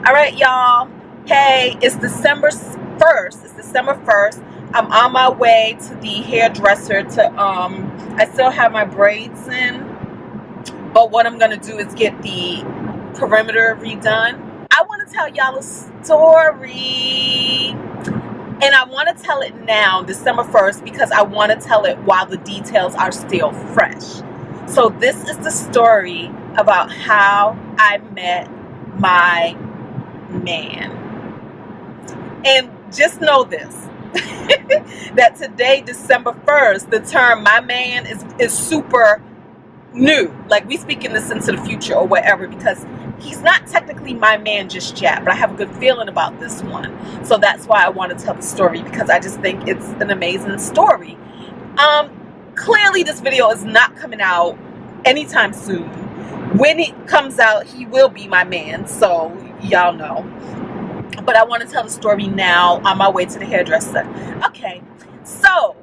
All right, y'all. Hey, it's December 1st. It's December 1st. I'm on my way to the hairdresser to I still have my braids in, but what I'm gonna do is get the perimeter redone. I want to tell y'all a story, and I want to tell it now, December 1st, because I want to tell it while the details are still fresh. So this is the story about how I met my man. And just know this, that today, December 1st, the term my man is super new. Like, we speaking this into the future or whatever, because he's not technically my man just yet, but I have a good feeling about this one. So that's why I want to tell the story, because I just think it's an amazing story. Clearly this video is not coming out anytime soon. When it comes out, he will be my man, so y'all know. But I want to tell the story now on my way to the hairdresser. Okay, so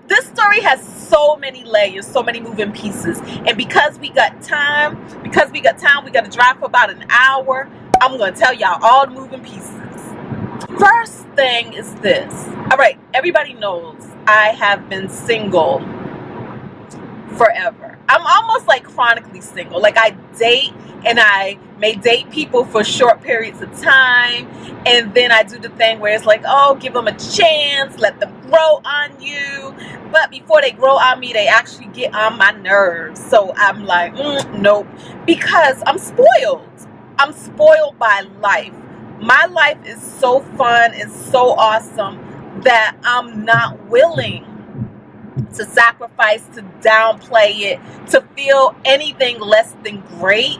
this story has so many layers, so many moving pieces, and because we got time, we got to drive for about an hour. I'm going to tell y'all all the moving pieces. First thing is this. All right, everybody knows I have been single forever. I'm almost like chronically single. Like, I date, and I may date people for short periods of time, and then I do the thing where it's like, oh, give them a chance, let them grow on you. But before they grow on me, they actually get on my nerves. So I'm like, nope, because I'm spoiled. I'm spoiled by life. My life is so fun and so awesome that I'm not willing to sacrifice, to downplay it, to feel anything less than great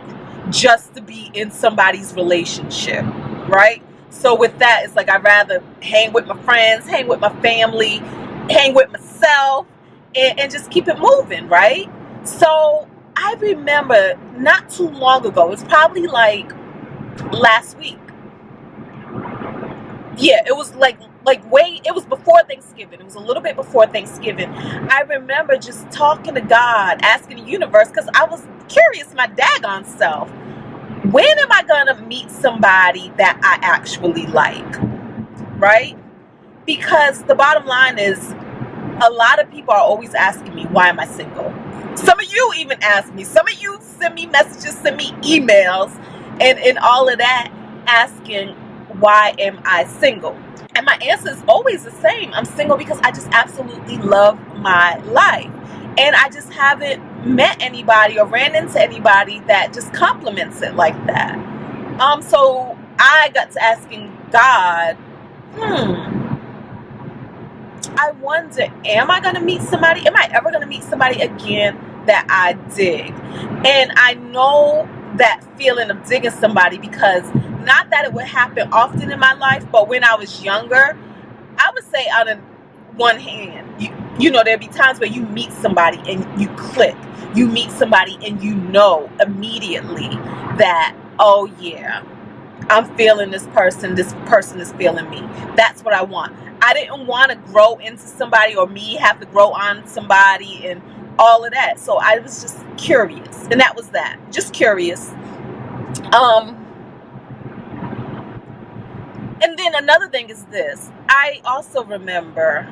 just to be in somebody's relationship, right? So with that, it's like I'd rather hang with my friends, hang with my family, hang with myself, and just keep it moving, right? So I remember not too long ago, it's probably like last week. Yeah, it was it was before Thanksgiving. It was a little bit before Thanksgiving. I remember just talking to God, asking the universe, because I was curious my daggone self. When am I going to meet somebody that I actually like? Right? Because the bottom line is, a lot of people are always asking me, why am I single? Some of you even ask me. Some of you send me messages, send me emails, and all of that, asking, why am I single? And my answer is always the same. I'm single because I just absolutely love my life. And I just haven't met anybody or ran into anybody that just compliments it like that. So I got to asking God, I wonder, am I going to meet somebody? Am I ever going to meet somebody again that I dig? And I know that feeling of digging somebody, because not that it would happen often in my life, but when I was younger, I would say on one hand, you know, there'd be times where you meet somebody and you click. You meet somebody and you know immediately that, oh yeah, I'm feeling this person is feeling me. That's what I want. I didn't want to grow into somebody or me have to grow on somebody and all of that. So I was just curious, and that was that. Just curious. And then another thing is this. I also remember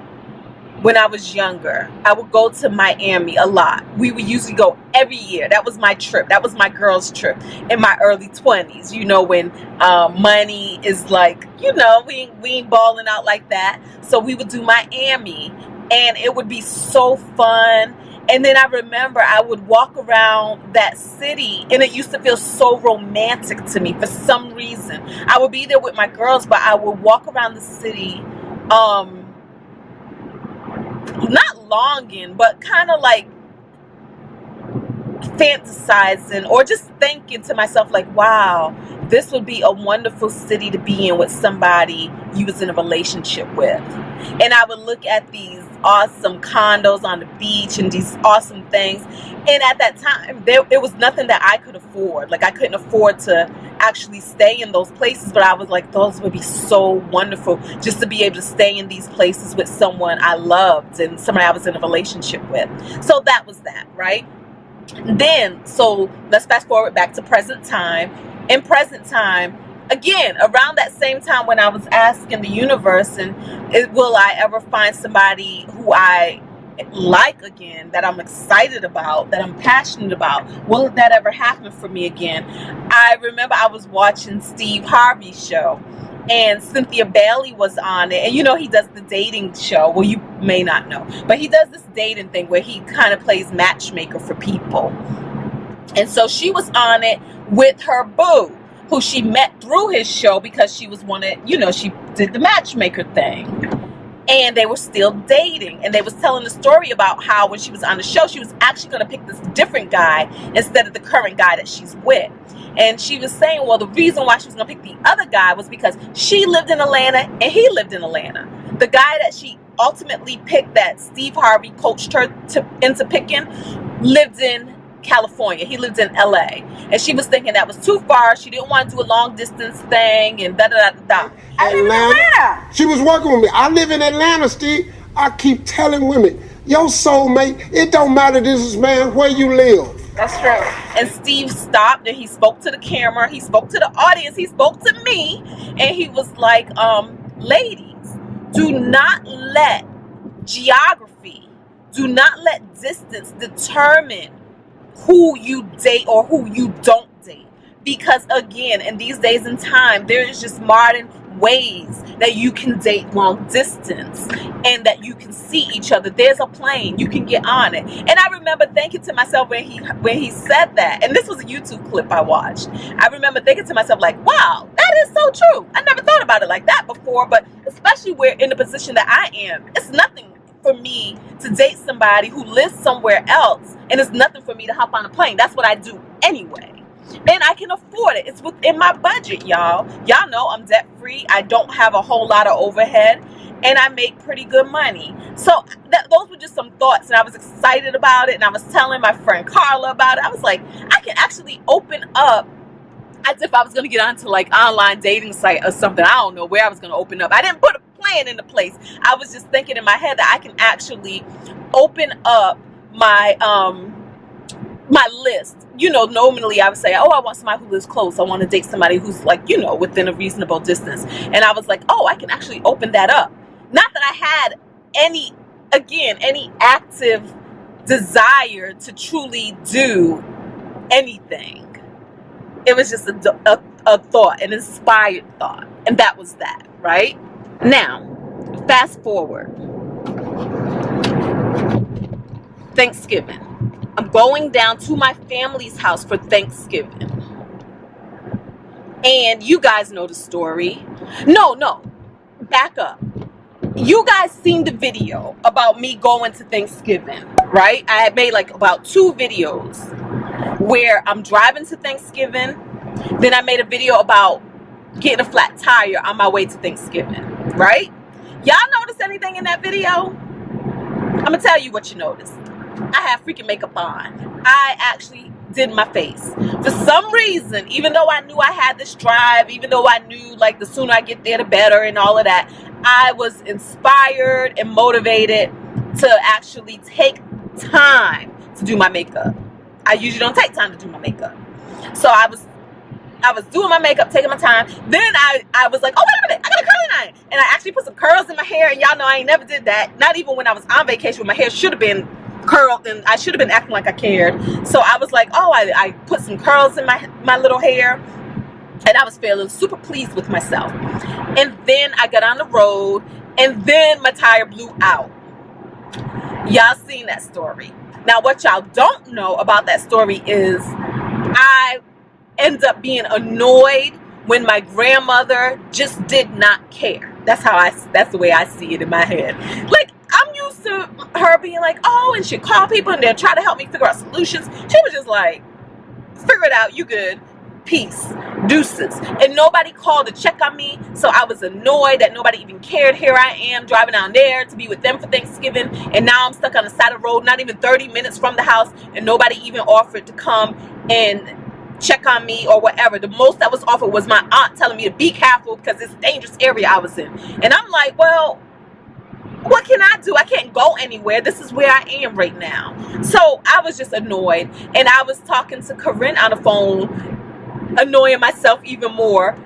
when I was younger, I would go to Miami a lot. We would usually go every year. That was my trip. That was my girls' trip in my early 20s. You know, when money is like, you know, we ain't balling out like that. So we would do Miami, and it would be so fun. And then I remember I would walk around that city, and it used to feel so romantic to me for some reason. I would be there with my girls, but I would walk around the city, not longing, but kind of like fantasizing or just thinking to myself like, wow, this would be a wonderful city to be in with somebody you was in a relationship with. And I would look at these awesome condos on the beach and these awesome things. And at that time, it was nothing that I could afford. Like, I couldn't afford to actually stay in those places, but I was like, those would be so wonderful just to be able to stay in these places with someone I loved and somebody I was in a relationship with. So that was that, right? Then, so let's fast forward back to present time. In present time, again, around that same time when I was asking the universe, and will I ever find somebody who I like again, that I'm excited about, that I'm passionate about? Will that ever happen for me again? I remember I was watching Steve Harvey's show, and Cynthia Bailey was on it. And you know, he does the dating show. Well, you may not know, but he does this dating thing where he kind of plays matchmaker for people. And so she was on it with her boo, who she met through his show because she was she did the matchmaker thing. And they were still dating. And they was telling the story about how when she was on the show, she was actually going to pick this different guy instead of the current guy that she's with. And she was saying, well, the reason why she was going to pick the other guy was because she lived in Atlanta and he lived in Atlanta. The guy that she ultimately picked, that Steve Harvey coached her into picking, lived in California. He lived in LA. And she was thinking that was too far. She didn't want to do a long distance thing and da-da-da-da. I live in Atlanta. She was working with me. I live in Atlanta, Steve. I keep telling women, your soulmate, it don't matter, this is, man, where you live. That's true. And Steve stopped and he spoke to the camera. He spoke to the audience. He spoke to me. And he was like, ladies, do not let geography, do not let distance determine who you date or who you don't date. Because again, in these days and time, there is just modern ways that you can date long distance and that you can see each other. There's a plane, you can get on it. And I remember thinking to myself when he said that, and this was a YouTube clip I watched, I remember thinking to myself like, wow, that is so true. I never thought about it like that before, but especially where in the position that I am, it's nothing for me to date somebody who lives somewhere else, and it's nothing for me to hop on a plane. That's what I do anyway. And I can afford it. It's within my budget, y'all. Y'all know I'm debt free. I don't have a whole lot of overhead, and I make pretty good money. So those were just some thoughts, and I was excited about it. And I was telling my friend Carla about it. I was like, I can actually open up as if I was going to get onto like online dating site or something. I don't know where I was going to open up. I didn't put a plan into place. I was just thinking in my head that I can actually open up my my list. You know, normally I would say, oh, I want somebody who lives close. I want to date somebody who's like, you know, within a reasonable distance. And I was like, oh, I can actually open that up. Not that I had any active desire to truly do anything. It was just a thought, an inspired thought. And that was that, right? Now, fast forward. Thanksgiving. I'm going down to my family's house for Thanksgiving. And you guys know the story. No, back up. You guys seen the video about me going to Thanksgiving, right? I had made like about 2 videos where I'm driving to Thanksgiving. Then I made a video about getting a flat tire on my way to Thanksgiving, right? Y'all notice anything in that video? I'm gonna tell you what you noticed. I had freaking makeup on. I actually did my face. For some reason, even though I knew I had this drive, even though I knew like the sooner I get there, the better and all of that, I was inspired and motivated to actually take time to do my makeup. I usually don't take time to do my makeup. So I was doing my makeup, taking my time. Then I was like, oh, wait a minute, I got a curling iron. And I actually put some curls in my hair. And y'all know I ain't never did that. Not even when I was on vacation, when my hair should have been curled and I should have been acting like I cared. So I was like, oh, I put some curls in my little hair. And I was feeling super pleased with myself. And then I got on the road. And then my tire blew out. Y'all seen that story. Now, what y'all don't know about that story is I end up being annoyed when my grandmother just did not care. That's the way I see it in my head. Like, I'm used to her being like, oh, and she'd call people and they'll try to help me figure out solutions. She was just like, figure it out, you good. Peace, deuces. And nobody called to check on me, so I was annoyed that nobody even cared. Here I am driving down there to be with them for Thanksgiving, and now I'm stuck on the side of the road, not even 30 minutes from the house, and nobody even offered to come and check on me or whatever. The most that was offered was my aunt telling me to be careful because it's a dangerous area I was in. And I'm like, well, what can I do? I can't go anywhere. This is where I am right now. So I was just annoyed, and I was talking to Corinne on the phone, annoying myself even more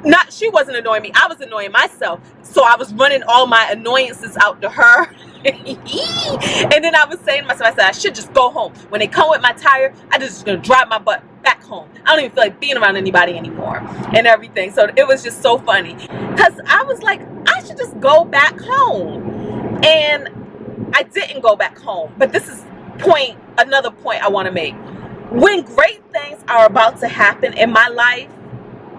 not, she wasn't annoying me, I was annoying myself. So I was running all my annoyances out to her. And then I was saying to myself, I said I should just go home. When they come with my tire, I just gonna drive my butt back home. I don't even feel like being around anybody anymore and everything. So it was just so funny, because I was like, I should just go back home. And I didn't go back home. But this is another point I want to make. When great things are about to happen in my life,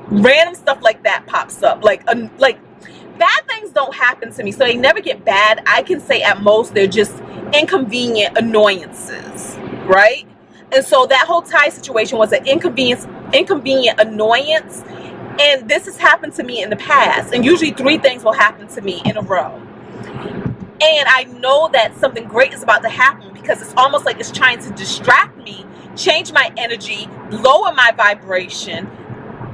random stuff like that pops up. Like bad things don't happen to me, so they never get bad. I can say at most they're just inconvenient annoyances, right? And so that whole tie situation was an inconvenient annoyance. And this has happened to me in the past. And usually 3 things will happen to me in a row. And I know that something great is about to happen, because it's almost like it's trying to distract me, change my energy, lower my vibration,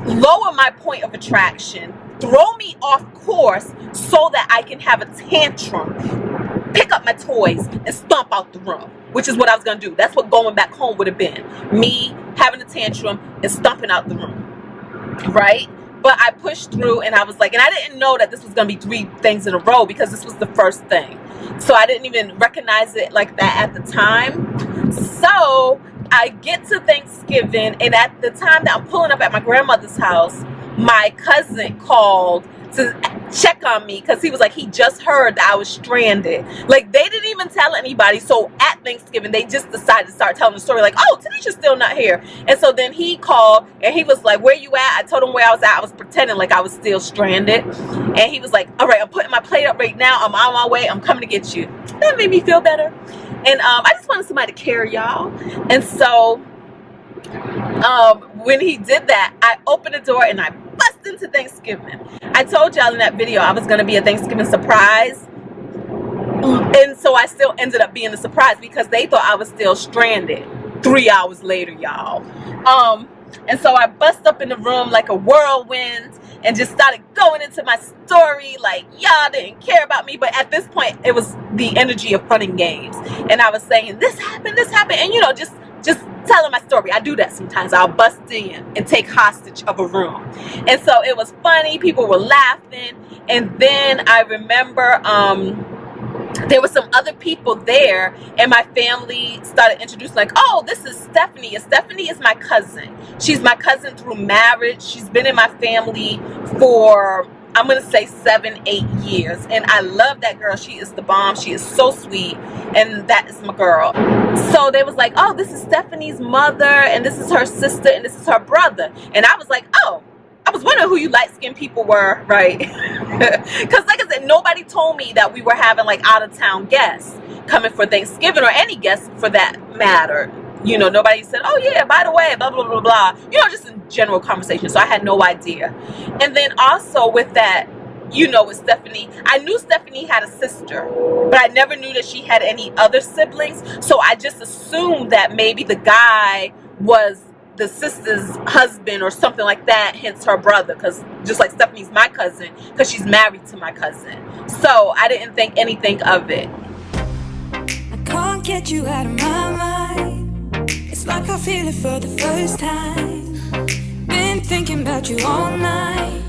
lower my point of attraction, throw me off course so that I can have a tantrum, pick up my toys, and stomp out the room, which is what I was going to do. That's what going back home would have been. Me having a tantrum and stomping out the room, right? But I pushed through, and I was like, and I didn't know that this was going to be 3 things in a row, because this was the first thing. So I didn't even recognize it like that at the time. So I get to Thanksgiving, and at the time that I'm pulling up at my grandmother's house, my cousin called to check on me, because he was like, he just heard that I was stranded. Like, they didn't even tell anybody. So at Thanksgiving, they just decided to start telling the story, like, oh, Tanisha's still not here. And so then he called, and he was like, where you at? I told him where I was at. I was pretending like I was still stranded. And he was like, all right, I'm putting my plate up right now. I'm on my way. I'm coming to get you. That made me feel better. And I just wanted somebody to carry y'all. And so when he did that, I opened the door and I bust into Thanksgiving. I told y'all in that video I was going to be a Thanksgiving surprise. And so I still ended up being a surprise, because they thought I was still stranded 3 hours later, y'all. And so I bust up in the room like a whirlwind and just started going into my story like y'all didn't care about me. But at this point, it was the energy of fun and games. And I was saying, this happened, and just telling my story. I do that sometimes. I'll bust in and take hostage of a room. And so it was funny. People were laughing. And then I remember there were some other people there, and my family started introducing, like, oh, this is Stephanie. And Stephanie is my cousin. She's my cousin through marriage. She's been in my family for, I'm going to say 7-8 years. And I love that girl. She is the bomb. She is so sweet. And that is my girl. So they was like, oh, this is Stephanie's mother, and this is her sister, and this is her brother. And I was like, oh, I was wondering who you light-skinned people were, right? Because like I said, nobody told me that we were having like out-of-town guests coming for Thanksgiving, or any guests for that matter. You know, nobody said, oh yeah, by the way, blah, blah, blah, blah. You know, just in general conversation. So I had no idea. And then also with that, you know, with Stephanie, I knew Stephanie had a sister, but I never knew that she had any other siblings. So I just assumed that maybe the guy was the sister's husband or something like that, hence her brother, because just like Stephanie's my cousin, because she's married to my cousin. So I didn't think anything of it. I can't get you out of my mind. It's like I feel it for the first time. Been thinking about you all night.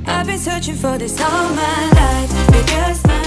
I've been searching for this all my life. You're just not